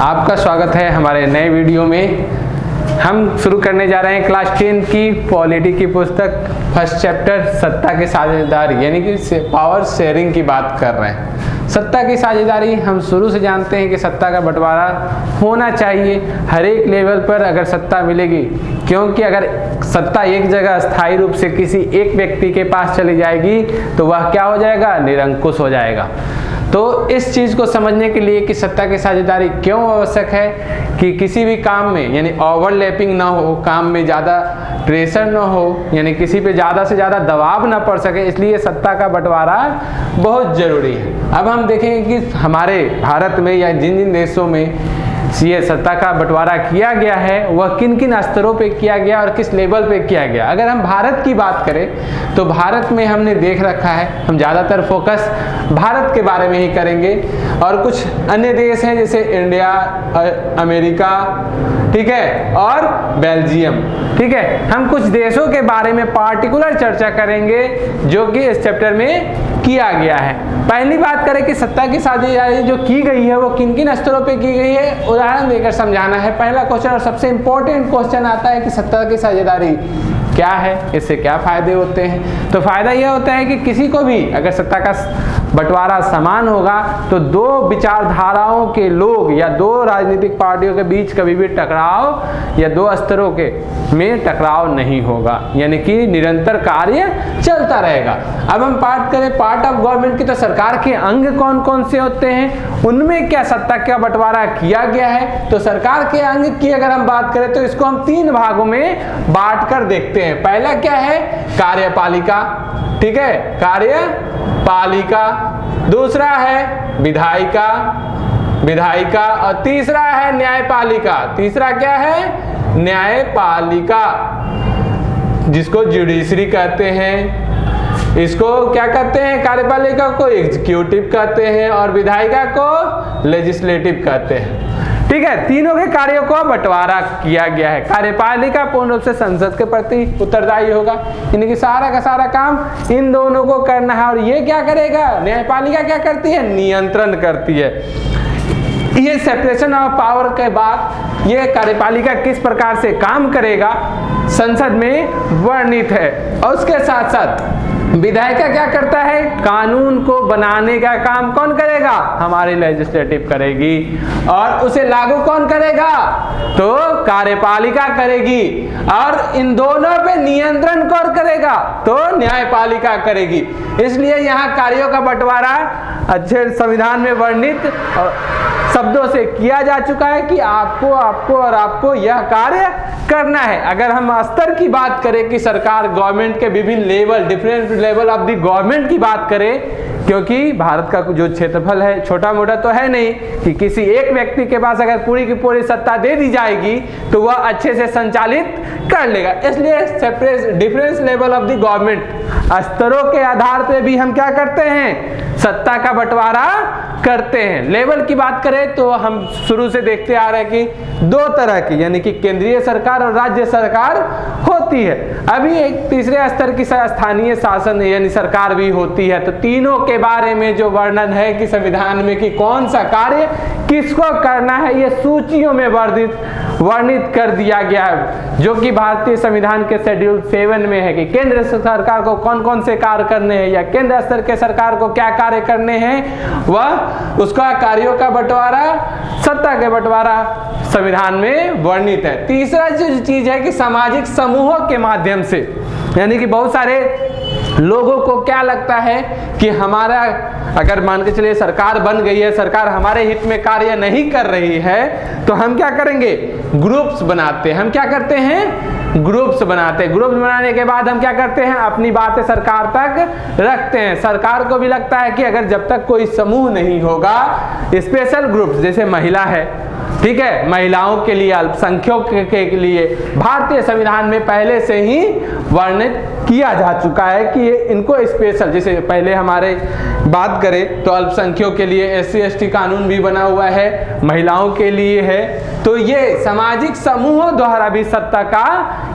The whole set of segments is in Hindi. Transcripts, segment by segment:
आपका स्वागत है हमारे नए वीडियो में। हम शुरू करने जा रहे हैं क्लास 10 की पॉलिटी की पुस्तक फर्स्ट चैप्टर सत्ता की साझेदारी यानी कि पावर शेयरिंग की बात कर रहे हैं। सत्ता की साझेदारी हम शुरू से जानते हैं कि सत्ता का बंटवारा होना चाहिए हर एक लेवल पर अगर सत्ता मिलेगी, क्योंकि अगर सत्ता एक जगह स्थायी रूप से किसी एक व्यक्ति के पास चली जाएगी तो वह क्या हो जाएगा, निरंकुश हो जाएगा। तो इस चीज़ को समझने के लिए कि सत्ता की साझेदारी क्यों आवश्यक है कि किसी भी काम में यानी ओवरलैपिंग ना हो, काम में ज़्यादा प्रेशर ना हो, यानी किसी पे ज़्यादा से ज़्यादा दबाव ना पड़ सके, इसलिए सत्ता का बंटवारा बहुत ज़रूरी है। अब हम देखेंगे कि हमारे भारत में या जिन जिन देशों में ये सत्ता का बंटवारा किया गया है वह किन किन स्तरों पे किया गया और किस लेवल पे किया गया। अगर हम भारत की बात करें तो भारत में हमने देख रखा है, हम ज़्यादातर फोकस भारत के बारे में ही करेंगे और कुछ अन्य देश हैं जैसे इंडिया, अमेरिका, ठीक है, और बेल्जियम, ठीक है। हम कुछ देशों के बारे में पार्टिकुलर चर्चा करेंगे जो कि इस चैप्टर में किया गया है। पहली बात करें कि सत्ता की साझेदारी जो की गई है वो किन किन स्तरों पे की गई है, उदाहरण देकर समझाना है। पहला क्वेश्चन और सबसे इंपॉर्टेंट क्वेश्चन आता है कि सत्ता की साझेदारी क्या है, इससे क्या फायदे होते हैं। तो फायदा यह होता है कि किसी को भी अगर सत्ता का बंटवारा समान होगा तो दो विचारधाराओं के लोग या दो राजनीतिक पार्टियों के बीच कभी भी टकराव या दो स्तरों के में टकराव नहीं होगा, यानी कि निरंतर कार्य चलता रहेगा। अब हम बात करें पार्ट ऑफ गवर्नमेंट की, तो सरकार के अंग कौन कौन से होते हैं, उनमें क्या सत्ता का बंटवारा किया गया है। तो सरकार के अंग की अगर हम बात करें तो इसको हम तीन भागों में बांट कर देखते हैं। पहला क्या है, कार्यपालिका, ठीक है, कार्यपालिका। दूसरा है विधायिका, विधायिका, और तीसरा है न्यायपालिका। तीसरा क्या है, न्यायपालिका, जिसको जुडिशरी कहते हैं। इसको क्या कहते हैं, कार्यपालिका को एग्जीक्यूटिव कहते हैं और विधायिका को लेजिस्लेटिव कहते हैं, ठीक है। तीनों के कार्यों को बंटवारा किया गया है। कार्यपालिका पूर्ण रूप से संसद के प्रति उत्तरदायी होगा, यानी कि सारा का सारा काम इन दोनों को करना है। और ये क्या करेगा, न्यायपालिका क्या करती है, नियंत्रण करती है। ये सेपरेशन ऑफ पावर के बाद ये कार्यपालिका किस प्रकार से काम करेगा संसद में वर्णित है। और उसके साथ साथ विधायिका क्या करता है, कानून को बनाने का काम कौन करेगा, हमारी लेजिस्लेटिव करेगी, और उसे लागू कौन करेगा, तो कार्यपालिका करेगी, और इन दोनों पे नियंत्रण कौन करेगा, तो न्यायपालिका करेगी। इसलिए यहाँ कार्यों का बंटवारा अच्छे संविधान में वर्णित शब्दों से किया जा चुका है कि आपको आपको और आपको यह कार्य करना है। अगर हम स्तर की बात करें कि सरकार गवर्नमेंट के विभिन्न level, different level of the government की बात करें, क्योंकि भारत का जो क्षेत्रफल है छोटा मोटा तो है नहीं कि किसी एक व्यक्ति के पास अगर पूरी की पूरी सत्ता दे दी जाएगी तो वह अच्छे से संचालित कर लेगा। इसलिए separate difference level of the government स्तरों के आधार पे भी हम क्या करते हैं, सत्ता का बंटवारा करते हैं। लेवल की बात करें तो हम शुरू से देखते आ रहे हैं कि दो तरह की, यानी कि केंद्रीय सरकार और राज्य सरकार होती है। अभी एक तीसरे स्तर की स्थानीय शासन यानी सरकार भी होती है। तो तीनों के बारे में जो वर्णन है कि संविधान में कि कौन सा कार्य किसको करना है, ये सूचियों में वर्णित कर दिया गया है, जो कि भारतीय संविधान के शेड्यूल 7 में है कि केंद्र सरकार को कौन कौन से कार्य करने हैं या केंद्र स्तर के सरकार को क्या कार्य करने हैं, वह उसका कार्यों का बंटवारा, सत्ता के बंटवारा संविधान में वर्णित है। तीसरा जो चीज है कि सामाजिक समूहों के माध्यम से, यानी कि बहुत सारे लोगों को क्या लगता है कि हमारा अगर मान के चलिए सरकार बन गई है, सरकार हमारे हित में कार्य नहीं कर रही है, तो हम क्या करेंगे, ग्रुप्स बनाते हैं। हम क्या करते हैं, ग्रुप्स बनाते हैं। ग्रुप्स बनाने के बाद हम क्या करते हैं, अपनी बातें सरकार तक रखते हैं। सरकार को भी लगता है कि अगर जब तक कोई समूह नहीं होगा, स्पेशल ग्रुप्स जैसे महिला है, ठीक है, महिलाओं के लिए, अल्पसंख्यकों के लिए भारतीय संविधान में पहले से ही वर्णित किया जा चुका है कि इनको स्पेशल, जैसे पहले हमारे बात करें तो अल्पसंख्यकों के लिए SC/ST कानून भी बना हुआ है, महिलाओं के लिए है। तो ये सामाजिक समूहों द्वारा भी सत्ता का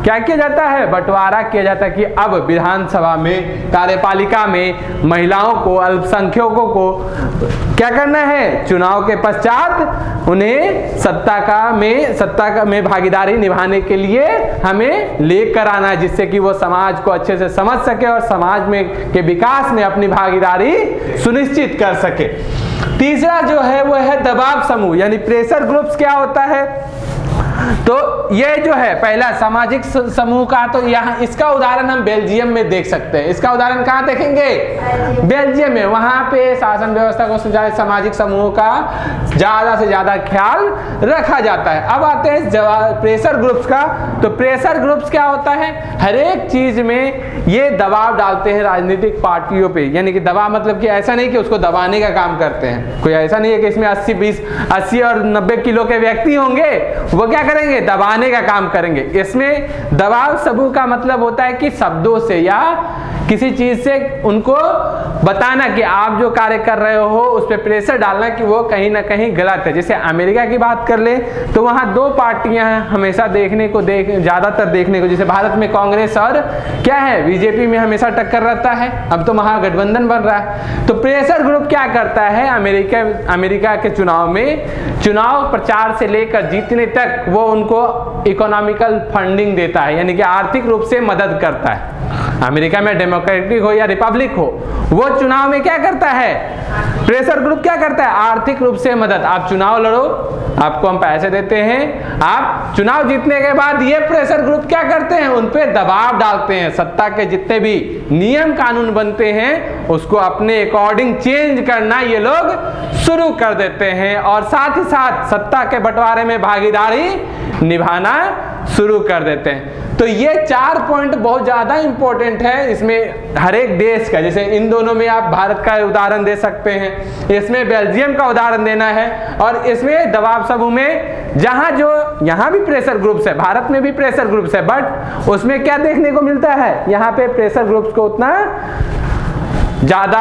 क्या किया जाता है, बंटवारा किया जाता है कि अब विधानसभा में, कार्यपालिका में महिलाओं को, अल्पसंख्यकों को क्या करना है, चुनाव के पश्चात उन्हें सत्ता में भागीदारी निभाने के लिए हमें लेकर आना है, जिससे कि वो समाज को अच्छे से समझ सके और समाज में के विकास में अपनी भागीदारी सुनिश्चित कर सके। तीसरा जो है वो है दबाव समूह, यानी प्रेशर ग्रुप्स। क्या होता है, तो ये जो है पहला सामाजिक समूह का, तो यहाँ इसका उदाहरण हम बेल्जियम में देख सकते हैं। इसका उदाहरण कहाँ देखेंगे, बेल्जियम में। वहां पे शासन व्यवस्था को संचालित सामाजिक समूहों का ज्यादा से ज्यादा ख्याल रखा जाता है। अब आते हैं प्रेशर ग्रुप्स का। तो प्रेशर ग्रुप्स क्या होता है, हर एक चीज में ये दबाव डालते हैं राजनीतिक पार्टियों पे, यानी कि दबाव मतलब कि ऐसा नहीं कि उसको दबाने का काम करते हैं। कोई ऐसा नहीं है कि इसमें 80 और 90 किलो के व्यक्ति होंगे, वो क्या करेंगे, दबाने का काम करेंगे। इसमें दबाव समूह का मतलब होता है कि शब्दों से या किसी चीज से उनको बताना कि आप जो कार्य कर रहे हो उस पर प्रेशर डालना कि वो कहीं ना कहीं गलत है। जैसे अमेरिका की बात कर ले तो वहां दो पार्टियां हमेशा ज्यादातर देखने को, जैसे भारत में कांग्रेस और क्या है, बीजेपी में हमेशा टक्कर रहता है। अब तो महागठबंधन बन रहा है। तो प्रेशर ग्रुप क्या करता है, अमेरिका के चुनाव में, चुनाव प्रचार से लेकर जीतने तक वो उनको इकोनॉमिकल फंडिंग देता है, यानी कि आर्थिक रूप से मदद करता है। अमेरिका में डेमोक्रेटिक हो या रिपब्लिक हो, वो चुनाव में क्या करता है, प्रेशर ग्रुप क्या करता है, आर्थिक रूप से मदद। आप चुनाव लड़ो, आपको हम पैसे देते हैं, आप चुनाव जीतने के बाद ये प्रेशर ग्रुप क्या करते हैं, उन पे दबाव डालते हैं। सत्ता के जितने भी नियम कानून बनते हैं उसको अपने अकॉर्डिंग चेंज करना ये लोग शुरू कर देते हैं, और साथ ही साथ सत्ता के बंटवारे में भागीदारी निभाना शुरू कर देते हैं। तो ये 4 पॉइंट बहुत ज्यादा इंपॉर्टेंट है इसमें हर एक देश का। जैसे इन दोनों में आप भारत का उदाहरण दे सकते हैं, इसमें बेल्जियम का उदाहरण देना है, और इसमें दबाव समूह में यहाँ भी प्रेशर ग्रुप्स है, भारत में भी प्रेशर ग्रुप्स है, बट उसमें क्या देखने को मिलता है, यहाँ पे प्रेशर ग्रुप्स को उतना ज्यादा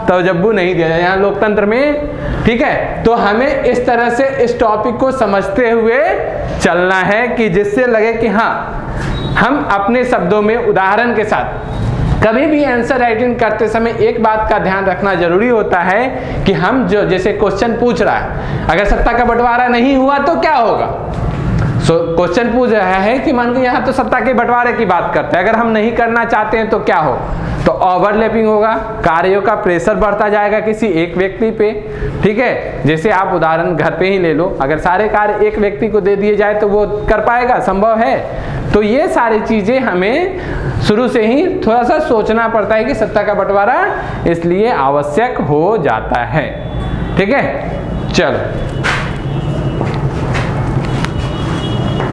तवज्जो नहीं दिया जाए यहाँ लोकतंत्र में, ठीक है। तो हमें इस तरह से इस टॉपिक को समझते हुए चलना है कि जिससे लगे कि हाँ, हम अपने शब्दों में उदाहरण के साथ कभी भी आंसर राइटिंग करते समय एक बात का ध्यान रखना जरूरी होता है कि हम जो जैसे क्वेश्चन पूछ रहा है, अगर सत्ता का बंटवारा नहीं हुआ तो क्या होगा। क्वेश्चन पूछ रहा है कि मान लो यहाँ तो सत्ता के बंटवारे की बात करते हैं, अगर हम नहीं करना चाहते हैं तो क्या हो, तो ओवरलैपिंग होगा, कार्यों का प्रेशर बढ़ता जाएगा किसी एक व्यक्ति पे, ठीक है। जैसे आप उदाहरण घर पे ही ले लो, अगर सारे कार्य एक व्यक्ति को दे दिए जाए तो वो कर पाएगा, संभव है। तो ये सारी चीजें हमें शुरू से ही थोड़ा सा सोचना पड़ता है कि सत्ता का बंटवारा इसलिए आवश्यक हो जाता है, ठीक है। चलो।